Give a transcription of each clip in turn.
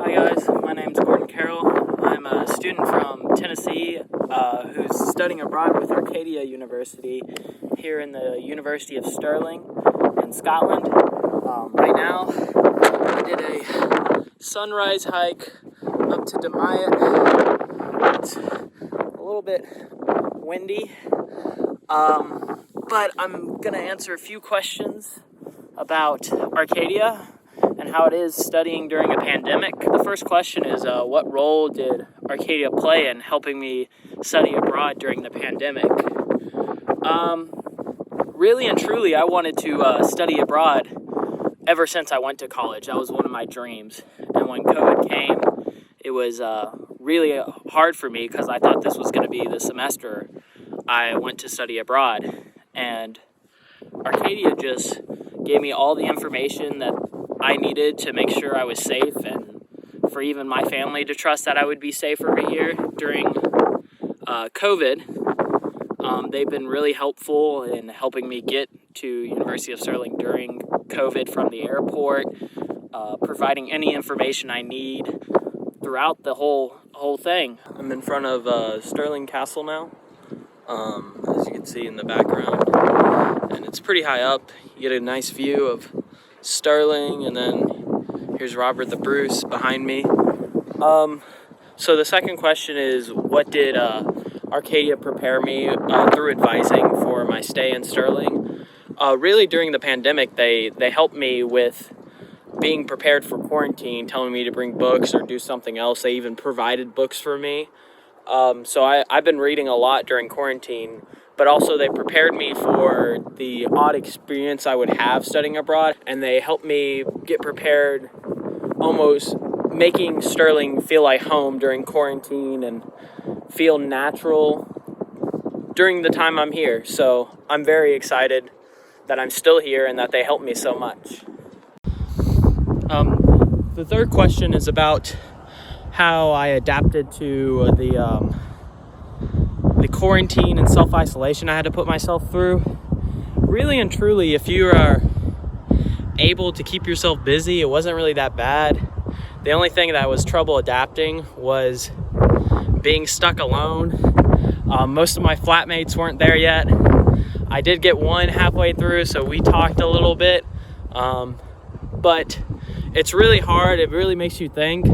Hi guys, my name's Carroll. I'm a student from Tennessee who's studying abroad with Arcadia University here in the University of Stirling in Scotland. Right now, I did a sunrise hike up to Demayet. It's a little bit windy, but I'm going to answer a few questions about Arcadia and how it is studying during a pandemic. The first question is, what role did Arcadia play in helping me study abroad during the pandemic? Really and truly, I wanted to study abroad ever since I went to college. That was one of my dreams. And when COVID came, it was really hard for me because I thought this was going to be the semester I went to study abroad. And Arcadia just gave me all the information that I needed to make sure I was safe, and for even my family to trust that I would be safe over here during COVID. They've been really helpful in helping me get to University of Stirling during COVID from the airport, providing any information I need throughout the whole thing. I'm in front of Stirling Castle now, as you can see in the background, and it's pretty high up. You get a nice view of Stirling, and then here's Robert the Bruce behind me. So the second question is, what did Arcadia prepare me through advising for my stay in Stirling? Really, during the pandemic, they helped me with being prepared for quarantine, telling me to bring books or do something else. They even provided books for me. So I've been reading a lot during quarantine, but also they prepared me for the odd experience I would have studying abroad, and they helped me get prepared, almost making Stirling feel like home during quarantine and feel natural during the time I'm here. So I'm very excited that I'm still here and that they helped me so much. The third question is about how I adapted to the quarantine and self-isolation I had to put myself through. Really and truly, if you are able to keep yourself busy, it wasn't really that bad. The only thing that was trouble adapting was being stuck alone. Most of my flatmates weren't there yet. I did get one halfway through, so we talked a little bit. But it's really hard. It really makes you think.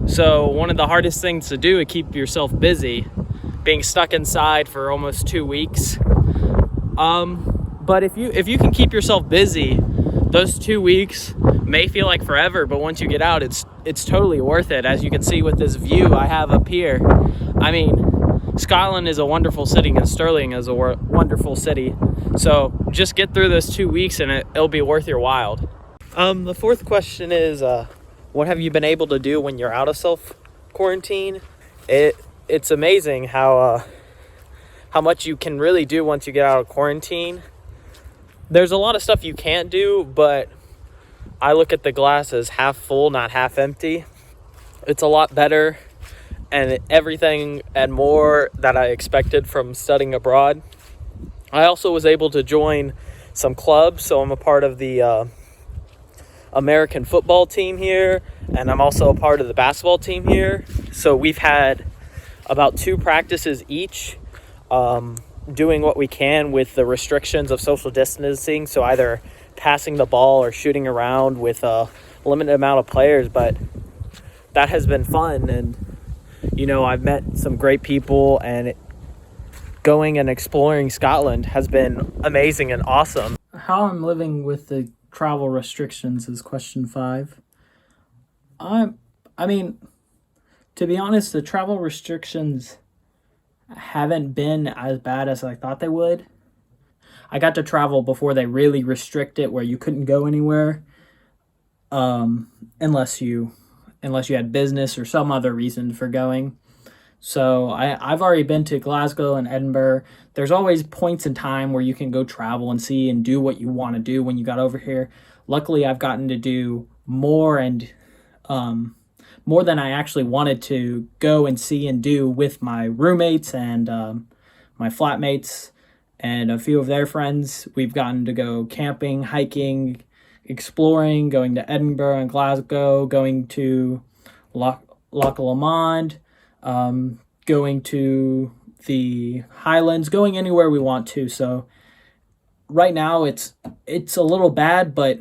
So one of the hardest things to do is keep yourself busy, being stuck inside for almost 2 weeks. But if you can keep yourself busy, those 2 weeks may feel like forever, but once you get out, it's totally worth it. As you can see with this view I have up here. I mean, Scotland is a wonderful city, and Stirling is a wonderful city. So just get through those 2 weeks and it'll be worth your while. The fourth question is, what have you been able to do when you're out of self-quarantine? It's amazing how much you can really do once you get out of quarantine. There's a lot of stuff you can't do, but I look at the glass as half full, not half empty. It's a lot better and everything and more that I expected from studying abroad. I also was able to join some clubs, so I'm a part of the American football team here, and I'm also a part of the basketball team here. So we've had about 2 practices each, doing what we can with the restrictions of social distancing, so either passing the ball or shooting around with a limited amount of players. But that has been fun, and I've met some great people, and going and exploring Scotland has been amazing and awesome. How I'm living with the travel restrictions is question 5. I mean, to be honest, the travel restrictions haven't been as bad as I thought they would. I got to travel before they really restrict it, where you couldn't go anywhere unless you had business or some other reason for going. So I've already been to Glasgow and Edinburgh. There's always points in time where you can go travel and see and do what you want to do when you got over here. Luckily, I've gotten to do more and more than I actually wanted to go and see and do with my roommates and my flatmates and a few of their friends. We've gotten to go camping, hiking, exploring, going to Edinburgh and Glasgow, going to Lac Lemond, going to the Highlands, going anywhere we want to. So right now it's a little bad, but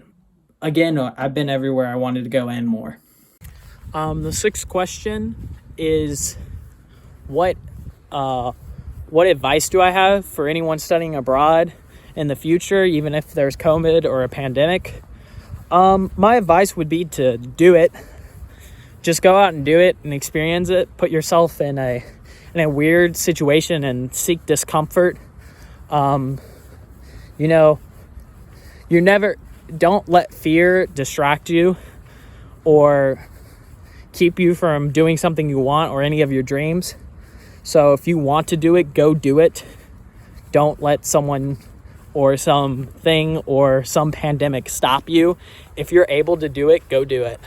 again, I've been everywhere I wanted to go and more. The sixth question is, what advice do I have for anyone studying abroad in the future, even if there's COVID or a pandemic? My advice would be to do it. Just go out and do it and experience it. Put yourself in a weird situation and seek discomfort. Don't let fear distract you or keep you from doing something you want or any of your dreams. So if you want to do it, go do it. Don't let someone or something or some pandemic stop you. If you're able to do it, go do it.